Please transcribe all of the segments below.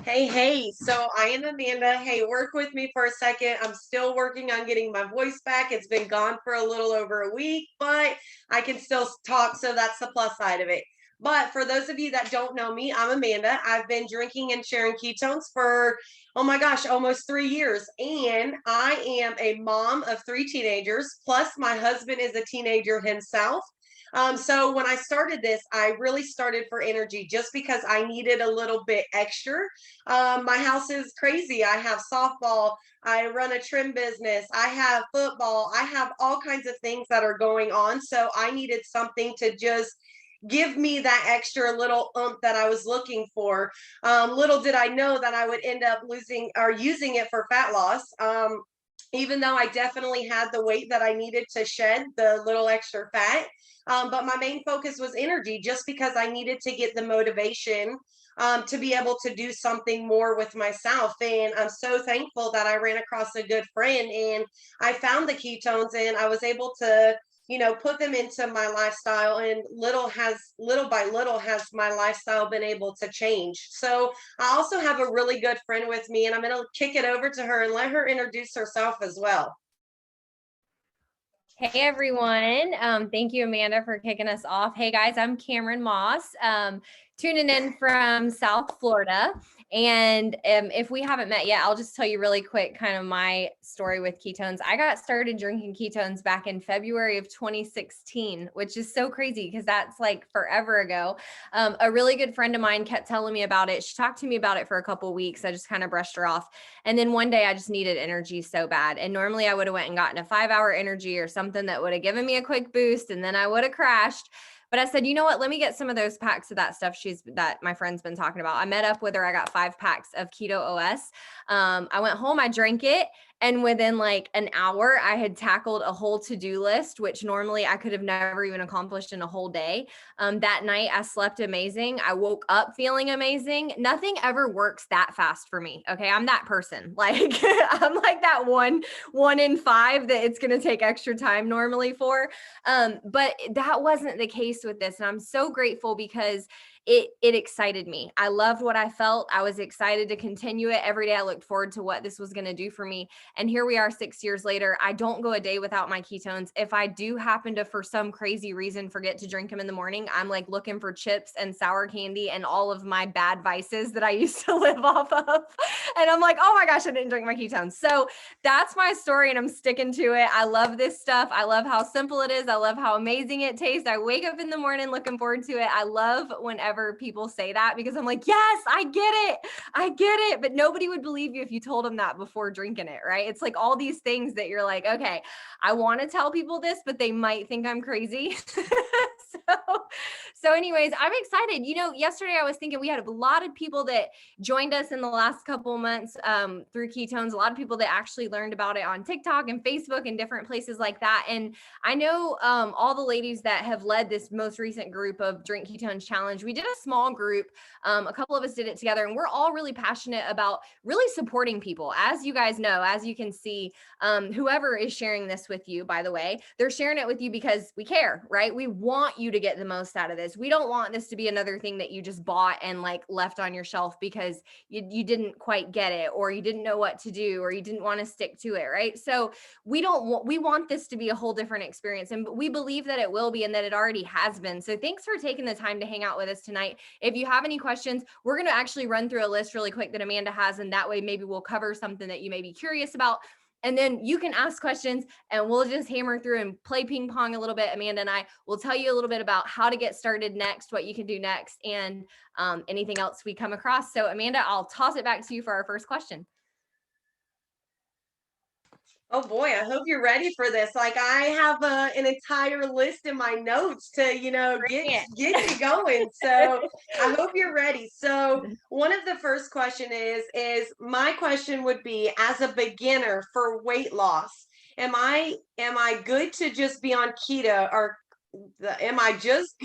Hey, so I am Amanda. Hey, work with me for a second. I'm still working on getting my voice back. It's been gone for a little over a week, but I can still talk, so that's the plus side of it. But for those of you that don't know me, I'm Amanda. I've been drinking and sharing ketones for, oh my gosh, almost 3 years. And I am a mom of three teenagers, plus my husband is a teenager himself. So when I started this, I really started for energy just because I needed a little bit extra. My house is crazy. I have softball. I run a trim business. I have football. I have all kinds of things that are going on. So I needed something to just give me that extra little that I was looking for. Little did I know that I would end up losing or using it for fat loss. Even though I definitely had the weight that I needed to shed the little extra fat. But my main focus was energy just because I needed to get the motivation to be able to do something more with myself. And I'm so thankful that I ran across a good friend and I found the ketones and I was able to, put them into my lifestyle. And little by little has my lifestyle been able to change. So I also have a really good friend with me, and I'm going to kick it over to her and let her introduce herself as well. Hey everyone. Thank you, Amanda, for kicking us off. Hey guys, I'm Cameron Moss, tuning in from South Florida. And if we haven't met yet, I'll just tell you really quick kind of my story with ketones. I got started drinking ketones back in February of 2016, which is so crazy because that's like forever ago. A really good friend of mine kept telling me about it. She talked to me about it for a couple of weeks. I just kind of brushed her off. And then one day I just needed energy so bad. And normally I would have went and gotten a 5-hour energy or something that would have given me a quick boost, and then I would have crashed. But I said, you know what? Let me get some of those packs of that stuff that my friend's been talking about. I met up with her. I got 5 packs of Keto OS. I went home, I drank it. And within like an hour, I had tackled a whole to-do list, which normally I could have never even accomplished in a whole day. That night I slept amazing. I woke up feeling amazing. Nothing ever works that fast for me. Okay. I'm that person. Like I'm like that one in 5 that it's going to take extra time normally for. But that wasn't the case with this. And I'm so grateful because it excited me. I loved what I felt. I was excited to continue it every day. I looked forward to what this was going to do for me. And here we are 6 years later. I don't go a day without my ketones. If I do happen to, for some crazy reason, forget to drink them in the morning, I'm like looking for chips and sour candy and all of my bad vices that I used to live off of. And I'm like, oh my gosh, I didn't drink my ketones. So that's my story and I'm sticking to it. I love this stuff. I love how simple it is. I love how amazing it tastes. I wake up in the morning looking forward to it. I love whenever people say that because I'm like, yes, I get it. I get it. But nobody would believe you if you told them that before drinking it, right? It's like all these things that you're like, okay, I want to tell people this, but they might think I'm crazy. So anyways, I'm excited. Yesterday I was thinking we had a lot of people that joined us in the last couple months through ketones, a lot of people that actually learned about it on TikTok and Facebook and different places like that. And I know all the ladies that have led this most recent group of Drink Ketones Challenge, we did a small group. A couple of us did it together, and we're all really passionate about really supporting people. As you guys know, as you can see, whoever is sharing this with you, by the way, they're sharing it with you because we care, right? We want you to get the most out of this. We don't want this to be another thing that you just bought and like left on your shelf because you didn't quite get it, or you didn't know what to do, or you didn't want to stick to it, right? So we want this to be a whole different experience, and we believe that it will be and that it already has been. So thanks for taking the time to hang out with us tonight. If you have any questions, we're going to actually run through a list really quick that Amanda has, and that way maybe we'll cover something that you may be curious about. And then you can ask questions and we'll just hammer through and play ping pong a little bit. Amanda and I will tell you a little bit about how to get started next, what you can do next, and anything else we come across. So Amanda, I'll toss it back to you for our first question. Oh boy, I hope you're ready for this. Like I have an entire list in my notes to, get you going. So I hope you're ready. So one of the first question is my question would be, as a beginner for weight loss, am I good to just be on keto, or am I just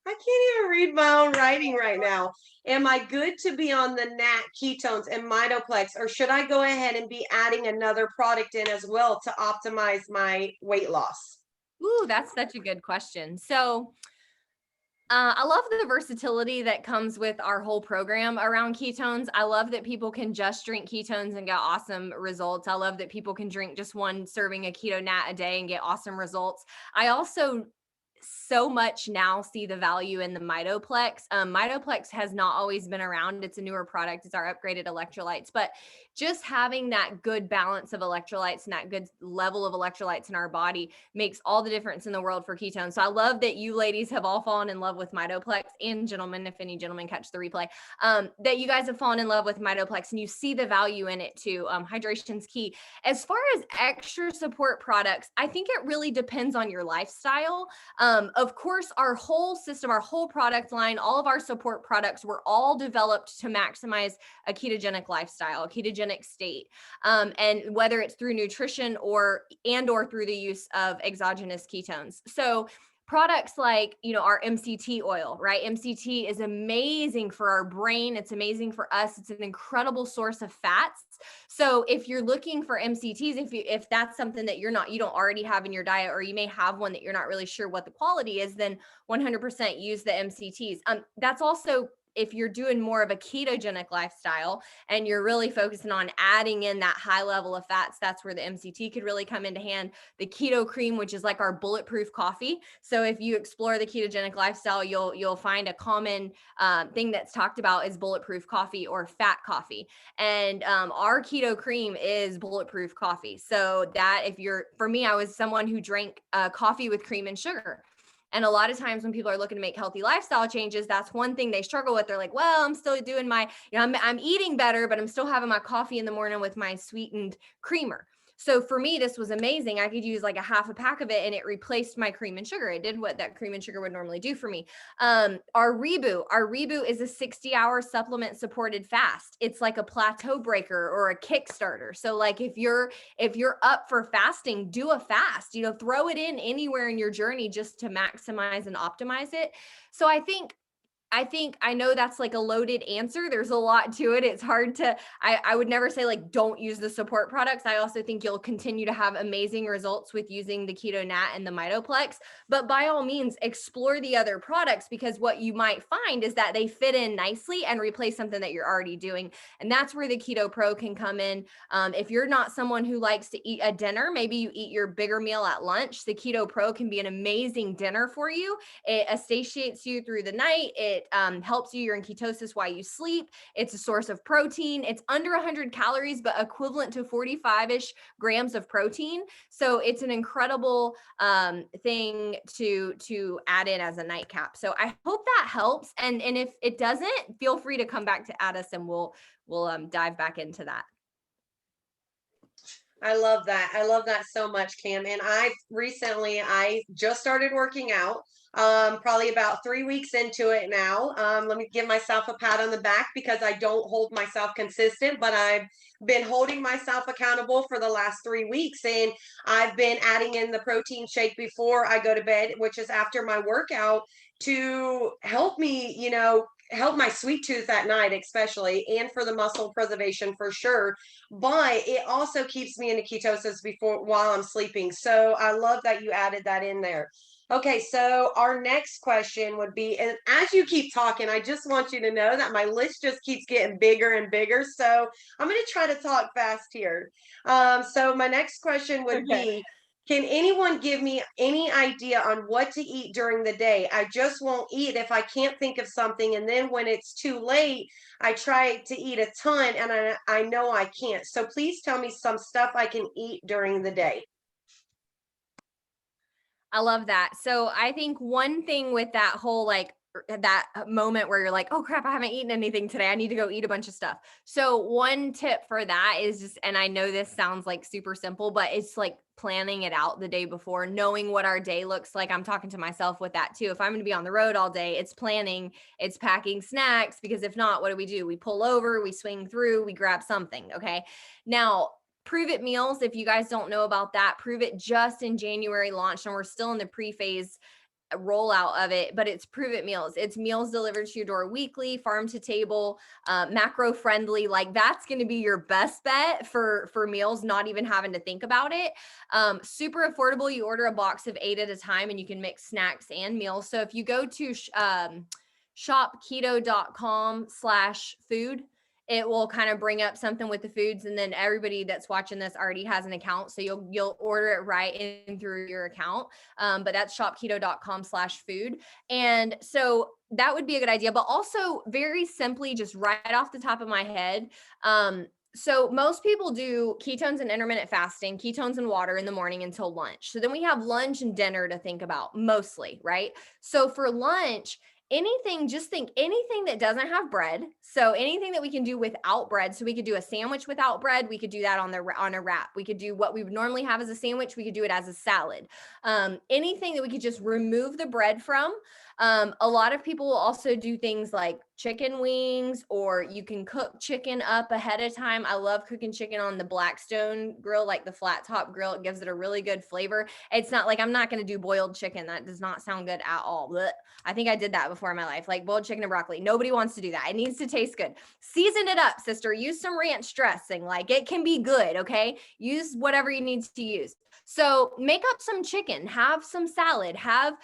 I can't even read my own writing right now. Am I good to be on the NAT ketones and Mitoplex, or should I go ahead and be adding another product in as well to optimize my weight loss? Ooh, that's such a good question. So I love the versatility that comes with our whole program around ketones. I love that people can just drink ketones and get awesome results. I love that people can drink just one serving of keto nat a day and get awesome results. I also so much now see the value in the Mitoplex. Mitoplex has not always been around. It's a newer product. It's our upgraded electrolytes, but just having that good balance of electrolytes and that good level of electrolytes in our body makes all the difference in the world for ketones. So I love that you ladies have all fallen in love with Mitoplex, and gentlemen, if any gentlemen catch the replay, that you guys have fallen in love with Mitoplex and you see the value in it too. Hydration's key. As far as extra support products, I think it really depends on your lifestyle. Of course, our whole system, our whole product line, all of our support products were all developed to maximize a ketogenic lifestyle, a ketogenic state. And whether it's through nutrition or through the use of exogenous ketones. So products like, our MCT oil, right? MCT is amazing for our brain. It's amazing for us. It's an incredible source of fats. So if you're looking for MCTs, if that's something that you don't already have in your diet, or you may have one that you're not really sure what the quality is, then 100% use the MCTs. That's also if you're doing more of a ketogenic lifestyle and you're really focusing on adding in that high level of fats, that's where the MCT could really come into hand. The keto cream, which is like our bulletproof coffee. So if you explore the ketogenic lifestyle, you'll find a common thing that's talked about is bulletproof coffee or fat coffee. And our keto cream is bulletproof coffee. So that for me, I was someone who drank coffee with cream and sugar. And a lot of times when people are looking to make healthy lifestyle changes, that's one thing they struggle with. They're like, well, I'm still doing I'm eating better, but I'm still having my coffee in the morning with my sweetened creamer. So for me, this was amazing. I could use like a half a pack of it and it replaced my cream and sugar. It did what that cream and sugar would normally do for me. Our reboot is a 60-hour supplement supported fast. It's like a plateau breaker or a Kickstarter. So like if you're up for fasting, do a fast, throw it in anywhere in your journey just to maximize and optimize it. So I know that's like a loaded answer. There's a lot to it. It's hard to, I would never say like, don't use the support products. I also think you'll continue to have amazing results with using the Keto Nat and the Mitoplex, but by all means, explore the other products, because what you might find is that they fit in nicely and replace something that you're already doing. And that's where the Keto Pro can come in. If you're not someone who likes to eat a dinner, maybe you eat your bigger meal at lunch, the Keto Pro can be an amazing dinner for you. It satiates you through the night. It helps you. You're in ketosis while you sleep. It's a source of protein. It's under 100 calories, but equivalent to 45-ish grams of protein. So it's an incredible thing to add in as a nightcap. So I hope that helps. And if it doesn't, feel free to come back to add us and we'll dive back into that. I love that. I love that so much, Cam. And I just started working out. Probably about 3 weeks into it now. Let me give myself a pat on the back because I don't hold myself consistent, but I've been holding myself accountable for the last 3 weeks. And I've been adding in the protein shake before I go to bed, which is after my workout, to help me, help my sweet tooth at night, especially, and for the muscle preservation for sure. But it also keeps me in ketosis while I'm sleeping. So I love that you added that in there. Okay, so our next question would be, and as you keep talking, I just want you to know that my list just keeps getting bigger and bigger. So I'm going to try to talk fast here. So my next question would be, can anyone give me any idea on what to eat during the day? I just won't eat if I can't think of something. And then when it's too late, I try to eat a ton and I know I can't. So please tell me some stuff I can eat during the day. I love that. So I think one thing with that whole that moment where you're like, oh crap, I haven't eaten anything today. I need to go eat a bunch of stuff. So one tip for that is just, and I know this sounds like super simple, but it's like planning it out the day before, knowing what our day looks like. I'm talking to myself with that too. If I'm going to be on the road all day, it's planning, it's packing snacks, because if not, what do? We pull over, we swing through, we grab something. Okay. Now, Prove It meals, if you guys don't know about that, Prove It just in January launched, and we're still in the pre-phase rollout of it, but it's Prove It meals. It's meals delivered to your door weekly, farm to table, macro friendly. Like that's going to be your best bet for meals, not even having to think about it. Super affordable. You order a box of 8 at a time and you can mix snacks and meals. So if you go to shopketo.com/food, it will kind of bring up something with the foods, and then everybody that's watching this already has an account, so you'll order it right in through your account. But that's shopketo.com/food. And so that would be a good idea. But also, very simply, just right off the top of my head, so most people do ketones and intermittent fasting, ketones and water in the morning until lunch. So then we have lunch and dinner to think about mostly, right? So for lunch, just think anything that doesn't have bread. So anything that we can do without bread. So we could do a sandwich without bread. We could do that on a wrap. We could do what we would normally have as a sandwich. We could do it as a salad. Anything that we could just remove the bread from. A lot of people will also do things like chicken wings, or you can cook chicken up ahead of time. I love cooking chicken on the Blackstone grill, like the flat top grill. It gives it a really good flavor. It's not like I'm not going to do boiled chicken. That does not sound good at all. Blech. I think I did that before in my life, like boiled chicken and broccoli. Nobody wants to do that. It needs to taste good. Season it up, sister. Use some ranch dressing. Like it can be good, okay? Use whatever you need to use. So make up some chicken, have some salad, have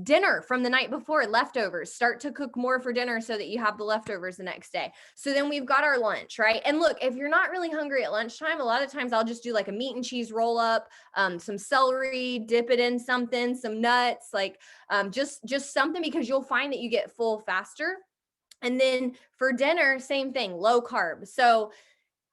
dinner from the night before, leftovers. Start to cook more for dinner so that you have the leftovers the next day. So then we've got our lunch, right? And look, if you're not really hungry at lunchtime, a lot of times I'll just do like a meat and cheese roll up, some celery, dip it in something, some nuts, like just something, because you'll find that you get full faster. And then for dinner, same thing, low carb. So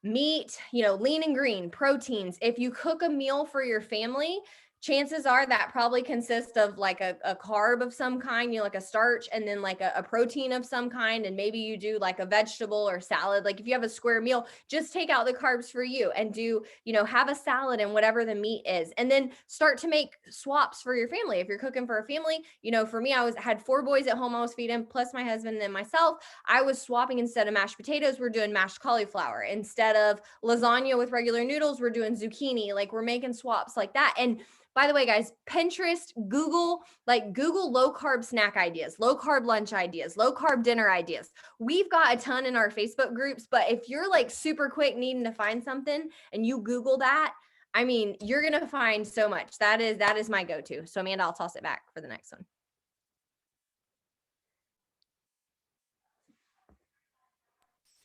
meat, lean and green, proteins. If you cook a meal for your family, chances are that probably consists of like a carb of some kind, like a starch, and then like a protein of some kind. And maybe you do like a vegetable or salad. Like if you have a square meal, just take out the carbs for you and do, have a salad and whatever the meat is. And then start to make swaps for your family. If you're cooking for a family, for me, I had 4 boys at home I was feeding, plus my husband and then myself. I was swapping. Instead of mashed potatoes, we're doing mashed cauliflower. Instead of lasagna with regular noodles, we're doing zucchini. Like we're making swaps like that. And by the way, guys, Pinterest, Google low carb snack ideas, low carb lunch ideas, low carb dinner ideas. We've got a ton in our Facebook groups, but if you're like super quick needing to find something and you Google that, I mean, you're going to find so much. That is my go-to. So Amanda, I'll toss it back for the next one.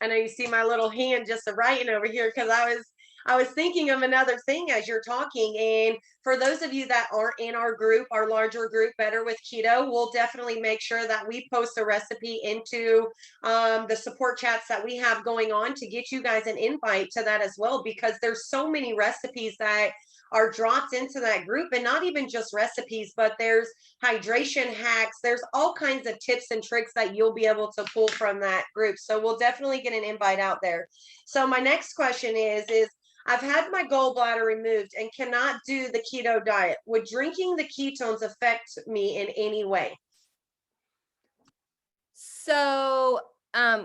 I know you see my little hand just writing over here, because I was thinking of another thing as you're talking. And for those of you that aren't in our group, our larger group, Better with Keto, we'll definitely make sure that we post a recipe into the support chats that we have going on to get you guys an invite to that as well, because there's so many recipes that are dropped into that group, and not even just recipes, but there's hydration hacks. There's all kinds of tips and tricks that you'll be able to pull from that group. So we'll definitely get an invite out there. So my next question is I've had my gallbladder removed and cannot do the keto diet. Would drinking the ketones affect me in any way? So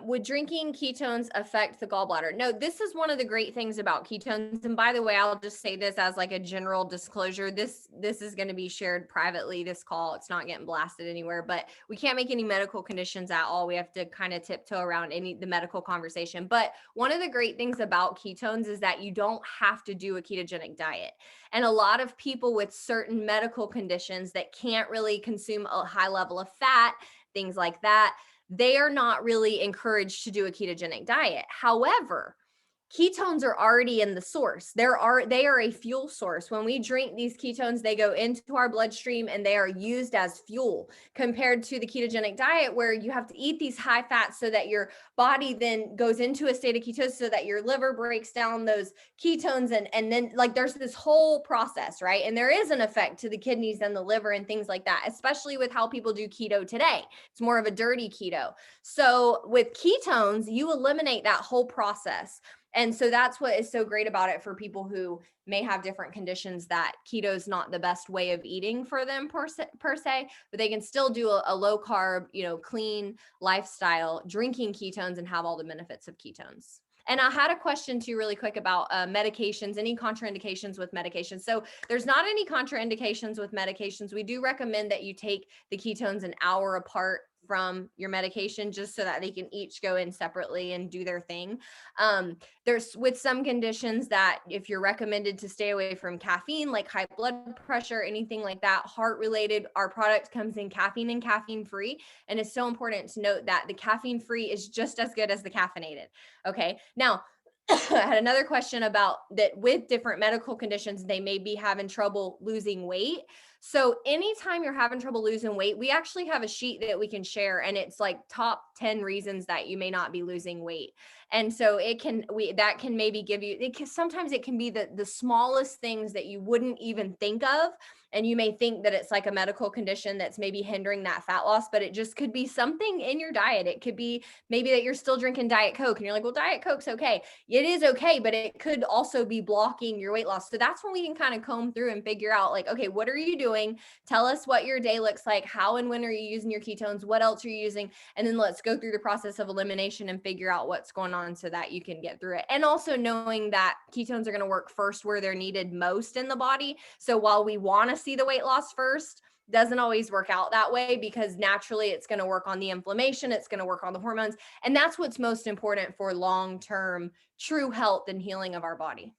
would drinking ketones affect the gallbladder? No, this is one of the great things about ketones. And by the way, I'll just say this as like a general disclosure. This is going to be shared privately, this call. It's not getting blasted anywhere, but we can't make any medical conditions at all. We have to kind of tiptoe around the medical conversation. But one of the great things about ketones is that you don't have to do a ketogenic diet. And a lot of people with certain medical conditions that can't really consume a high level of fat, things like that, they are not really encouraged to do a ketogenic diet. However, ketones are already in the source. They are a fuel source. When we drink these ketones, they go into our bloodstream and they are used as fuel, compared to the ketogenic diet where you have to eat these high fats so that your body then goes into a state of ketosis so that your liver breaks down those ketones. And then like there's this whole process, right? And there is an effect to the kidneys and the liver and things like that, especially with how people do keto today. It's more of a dirty keto. So with ketones, you eliminate that whole process. And so that's what is so great about it for people who may have different conditions, that keto is not the best way of eating for them per se, but they can still do a low carb, clean lifestyle, drinking ketones and have all the benefits of ketones. And I had a question too, really quick, about medications, any contraindications with medications. So there's not any contraindications with medications. We do recommend that you take the ketones an hour apart from your medication, just so that they can each go in separately and do their thing. There's with some conditions that if you're recommended to stay away from caffeine, like high blood pressure, anything like that, heart related, our product comes in caffeine and caffeine free. And it's so important to note that the caffeine free is just as good as the caffeinated. Okay. Now, I had another question about that with different medical conditions, they may be having trouble losing weight. So anytime you're having trouble losing weight, we actually have a sheet that we can share, and it's like top 10 reasons that you may not be losing weight. And so that can maybe give you, sometimes it can be the smallest things that you wouldn't even think of. And you may think that it's like a medical condition that's maybe hindering that fat loss, but it just could be something in your diet. It could be maybe that you're still drinking Diet Coke and you're like, well, Diet Coke's okay. It is okay, but it could also be blocking your weight loss. So that's when we can kind of comb through and figure out like, okay, what are you doing? Tell us what your day looks like. How and when are you using your ketones? What else are you using? And then let's go through the process of elimination and figure out what's going on so that you can get through it. And also knowing that ketones are going to work first where they're needed most in the body. So while we want to see the weight loss first, doesn't always work out that way, because naturally it's going to work on the inflammation, it's going to work on the hormones, and that's what's most important for long-term true health and healing of our body.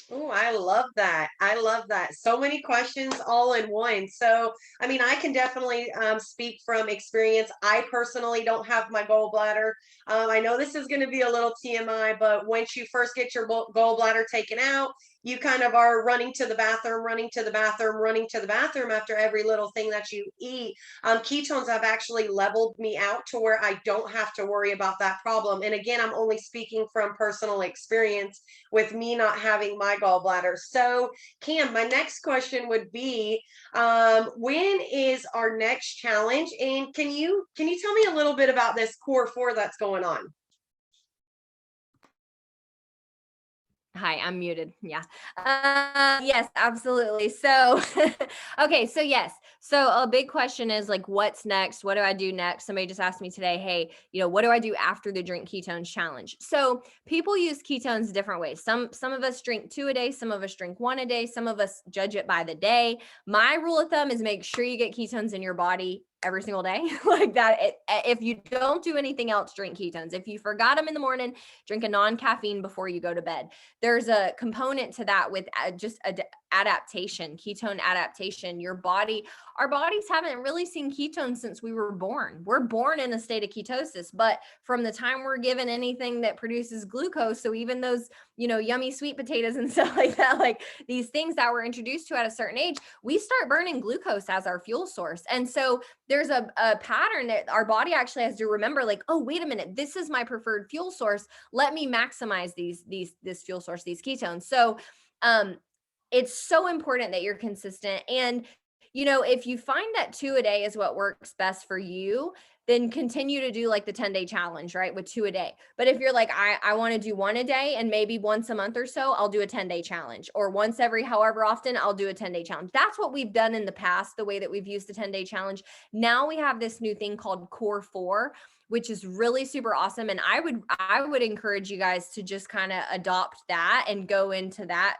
Oh, I love that. I love that. So many questions all in one. So, I mean, I can definitely speak from experience. I personally don't have my gallbladder. I know this is going to be a little TMI, but once you first get your gallbladder taken out, you kind of are running to the bathroom, running to the bathroom, running to the bathroom after every little thing that you eat. Ketones have actually leveled me out to where I don't have to worry about that problem. And again, I'm only speaking from personal experience with me not having my gallbladder. So, Cam, my next question would be, when is our next challenge? And can you tell me a little bit about this Core 4 that's going on? Hi, I'm muted. Yeah. Yes, absolutely. So, okay. So yes. So a big question is like, what's next? What do I do next? Somebody just asked me today, hey, what do I do after the drink ketones challenge? So people use ketones different ways. Some of us drink 2 a day. Some of us drink 1 a day. Some of us judge it by the day. My rule of thumb is make sure you get ketones in your body every single day. Like that. If you don't do anything else, drink ketones. If you forgot them in the morning, drink a non-caffeine before you go to bed. There's a component to that with just adaptation, ketone adaptation. Our bodies haven't really seen ketones since we were born. We're born in a state of ketosis, but from the time we're given anything that produces glucose, so even those, yummy sweet potatoes and stuff like that, like these things that we're introduced to at a certain age, we start burning glucose as our fuel source. And so there's a pattern that our body actually has to remember, like, oh, wait a minute, this is my preferred fuel source. Let me maximize this fuel source, these ketones. So it's so important that you're consistent. And if you find that 2 a day is what works best for you, then continue to do like the 10-day challenge, right? With 2 a day. But if you're like, I want to do 1 a day, and maybe once a month or so, I'll do a 10-day challenge, or once every however often I'll do a 10-day challenge. That's what we've done in the past, the way that we've used the 10-day challenge. Now we have this new thing called Core 4, which is really super awesome. And I would encourage you guys to just kind of adopt that and go into that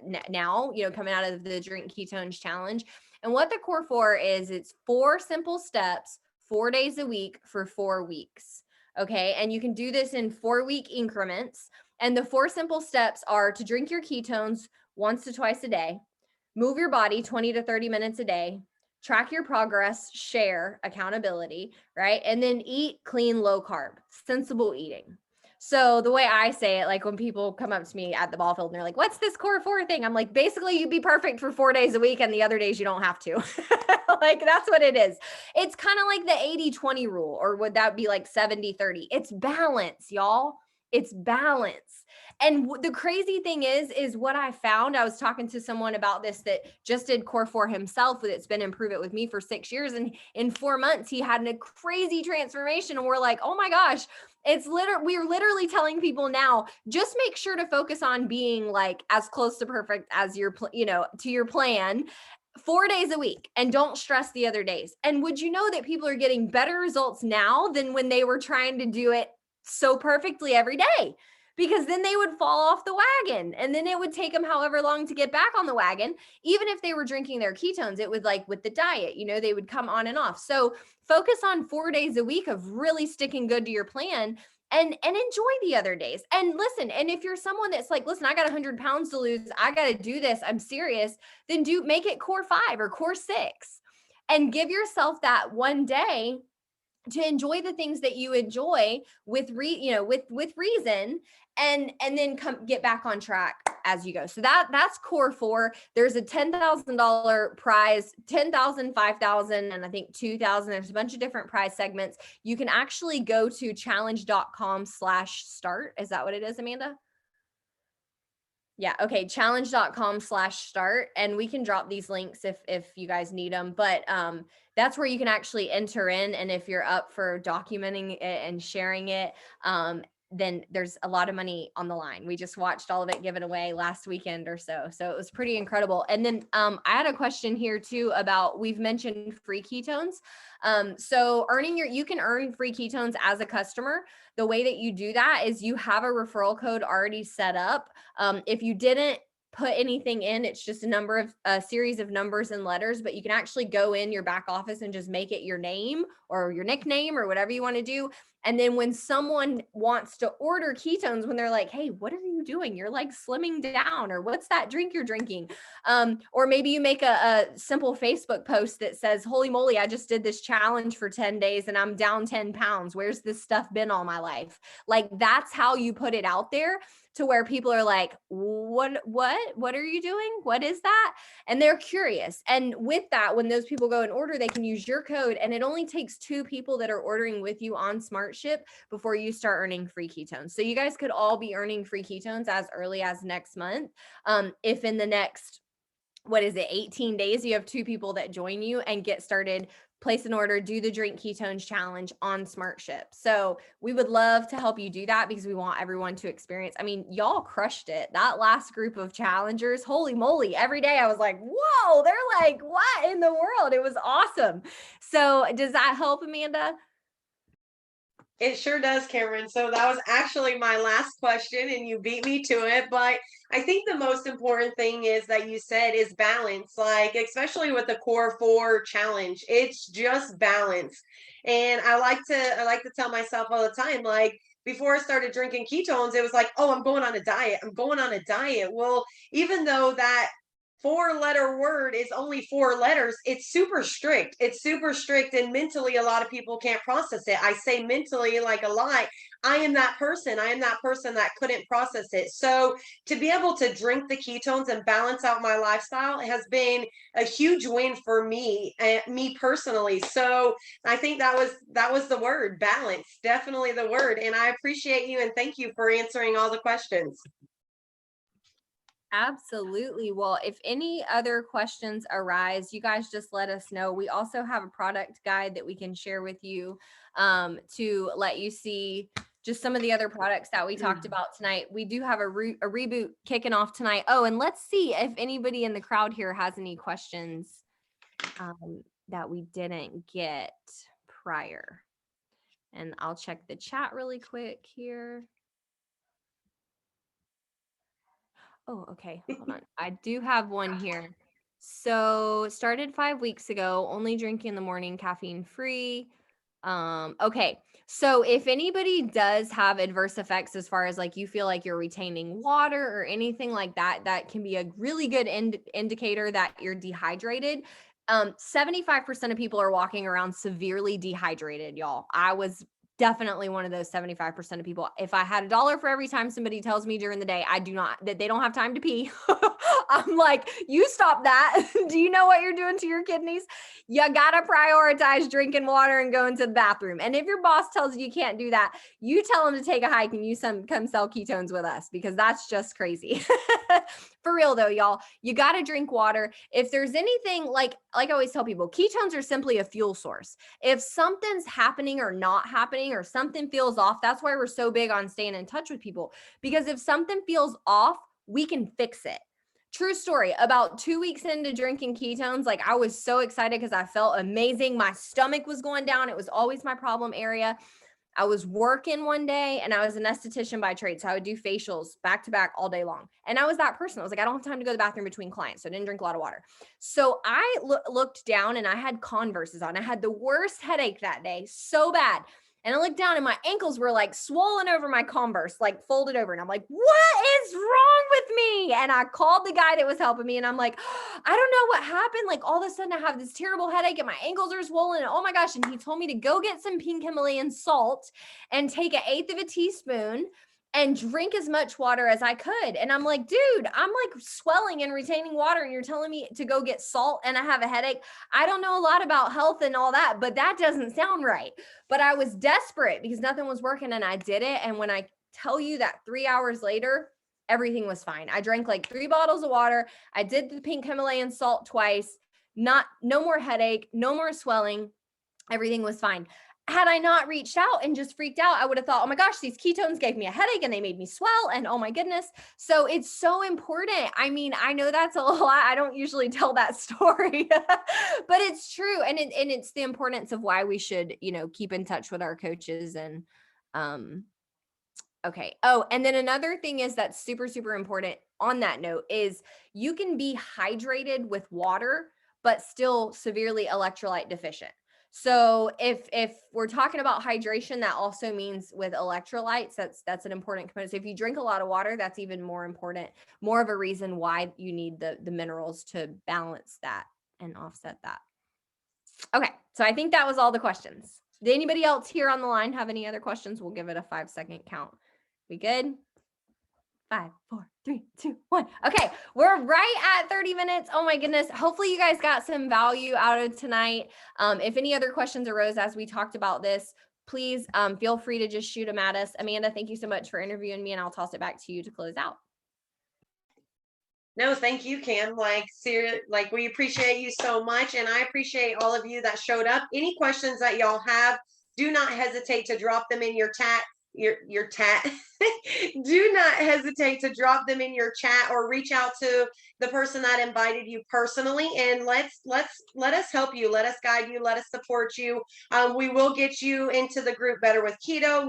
now, coming out of the Drink Ketones challenge. And what the Core 4 is, it's 4 simple steps, 4 days a week for 4 weeks. Okay. And you can do this in 4-week increments. And the 4 simple steps are to drink your ketones once to twice a day, move your body 20 to 30 minutes a day, track your progress, share accountability, right? And then eat clean, low carb, sensible eating. So the way I say it, like when people come up to me at the ball field and they're like, what's this Core 4 thing? I'm like, basically you'd be perfect for 4 days a week, and the other days you don't have to. Like, that's what it is. It's kind of like the 80-20 rule, or would that be like 70-30? It's balance, y'all. It's balance. And the crazy thing is what I found, I was talking to someone about this that just did Core 4 himself. It's been Improve It with me for 6 years. And in 4 months, he had a crazy transformation. And we're like, oh my gosh, we're literally telling people now, just make sure to focus on being like as close to perfect as your, to your plan 4 days a week, and don't stress the other days. And would you know that people are getting better results now than when they were trying to do it so perfectly every day, because then they would fall off the wagon, and then it would take them however long to get back on the wagon. Even if they were drinking their ketones, it would, like with the diet, they would come on and off. So focus on 4 days a week of really sticking good to your plan, and enjoy the other days. And listen, and if you're someone that's like, listen, I got 100 pounds to lose, I got to do this, I'm serious, then make it core 5 or core 6, and give yourself that one day to enjoy the things that you enjoy with reason, and then get back on track as you go. So that's core 4. There's a $10,000 prize, 10,000, 5,000, and I think 2,000. There's a bunch of different prize segments. You can actually go to challenge.com/start. Is that what it is, Amanda? Yeah. Okay. Challenge.com/start. And we can drop these links if you guys need them, but that's where you can actually enter in. And if you're up for documenting it and sharing it, then there's a lot of money on the line. We just watched all of it given away last weekend or so. So it was pretty incredible. And then I had a question here too about, we've mentioned free ketones. So you can earn free ketones as a customer. The way that you do that is you have a referral code already set up. If you didn't put anything in, it's just a series of numbers and letters, but you can actually go in your back office and just make it your name or your nickname or whatever you want to do. And then when someone wants to order ketones, when they're like, hey, what are you doing? You're like slimming down, or what's that drink you're drinking? Or maybe you make a simple Facebook post that says, holy moly, I just did this challenge for 10 days and I'm down 10 pounds. Where's this stuff been all my life? Like, that's how you put it out there, to where people are like, what are you doing? What is that? And they're curious. And with that, when those people go and order, they can use your code, and it only takes 2 people that are ordering with you on SmartShip before you start earning free ketones. So you guys could all be earning free ketones as early as next month. If in the next, 18 days, you have 2 people that join you and get started, place an order, do the Drink Ketones Challenge on SmartShip. So we would love to help you do that, because we want everyone to experience. I mean, y'all crushed it. That last group of challengers, holy moly, every day I was like, whoa, they're like, what in the world? It was awesome. So does that help, Amanda? It sure does, Cameron. So that was actually my last question, and you beat me to it. But I think the most important thing is that you said is balance, like especially with the core 4 challenge, it's just balance. And I like to tell myself all the time, like before I started drinking ketones, it was like, oh, I'm going on a diet. I'm going on a diet. Well, even though that 4-letter word is only 4 letters, it's super strict. It's super strict, and mentally a lot of people can't process it. I say mentally like a lot. I am that person that couldn't process it. So to be able to drink the ketones and balance out my lifestyle has been a huge win for me, me personally. So I think that was the word, balance, definitely the word. And I appreciate you and thank you for answering all the questions. Absolutely. Well, if any other questions arise, you guys just let us know. We also have a product guide that we can share with you to let you see just some of the other products that we talked about tonight. We do have a reboot kicking off tonight. Oh, and let's see if anybody in the crowd here has any questions that we didn't get prior. And I'll check the chat really quick here. Oh, okay. Hold on. I do have one here. So started 5 weeks ago, only drinking in the morning, caffeine free. Okay. So if anybody does have adverse effects, as far as like you feel like you're retaining water or anything like that, that can be a really good indicator that you're dehydrated. 75% of people are walking around severely dehydrated, y'all. I was definitely one of those 75% of people. If I had $1 for every time somebody tells me during the day that they don't have time to pee, I'm like, you stop that. Do you know what you're doing to your kidneys? You gotta prioritize drinking water and going to the bathroom. And if your boss tells you can't do that, you tell them to take a hike and come sell ketones with us, because that's just crazy. For real though, y'all, you gotta drink water. If there's anything, like I always tell people, ketones are simply a fuel source. If something's happening or not happening, or something feels off, that's why we're so big on staying in touch with people, because if something feels off, we can fix it. True story. About 2 weeks into drinking ketones, like I was so excited because I felt amazing. My stomach was going down. It was always my problem area. I was working one day and I was an esthetician by trade. So I would do facials back to back all day long. And I was that person. I was like, I don't have time to go to the bathroom between clients. So I didn't drink a lot of water. So I looked down and I had Converses on. I had the worst headache that day, so bad. And I looked down and my ankles were like swollen over my Converse, like folded over. And I'm like, what is wrong with me? And I called the guy that was helping me and I'm like, I don't know what happened. Like all of a sudden I have this terrible headache and my ankles are swollen. And oh my gosh. And he told me to go get some pink Himalayan salt and take 1/8 of a teaspoon and drink as much water as I could. And I'm like, dude, I'm like swelling and retaining water. And you're telling me to go get salt and I have a headache. I don't know a lot about health and all that, but that doesn't sound right. But I was desperate because nothing was working and I did it. And when I tell you that 3 hours later, everything was fine. I drank like 3 bottles of water. I did the pink Himalayan salt twice, no more headache, no more swelling. Everything was fine. Had I not reached out and just freaked out, I would have thought, oh my gosh, these ketones gave me a headache and they made me swell. And oh my goodness. So it's so important. I mean, I know that's a lot. I don't usually tell that story, but it's true. And it's the importance of why we should, keep in touch with our coaches and, okay. Oh, and then another thing is that's super, super important on that note is you can be hydrated with water, but still severely electrolyte deficient. So if we're talking about hydration, that also means with electrolytes, that's an important component. So if you drink a lot of water, that's even more important, more of a reason why you need the minerals to balance that and offset that. Okay. So I think that was all the questions. Did anybody else here on the line have any other questions? We'll give it a 5-second count. We good? 5, 4, 3, 2, 1. Okay, we're right at 30 minutes. Oh my goodness. Hopefully you guys got some value out of tonight. If any other questions arose as we talked about this, please feel free to just shoot them at us. Amanda, thank you so much for interviewing me, and I'll toss it back to you to close out. No, thank you, Kim. We appreciate you so much. And I appreciate all of you that showed up. Any questions that y'all have, do not hesitate to drop them in your chat. Do not hesitate to drop them in your chat or reach out to the person that invited you personally, and let us help you, let us guide you, let us support you. We will get you into the group Better with Keto.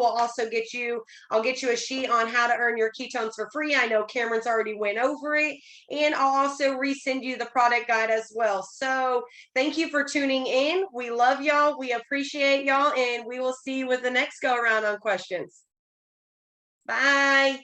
I'll get you a sheet on how to earn your ketones for free. I know Cameron's already went over it, and I'll also resend you the product guide as well. So thank you for tuning in. We love y'all, we appreciate y'all, and we will see you with the next go around on questions. Bye.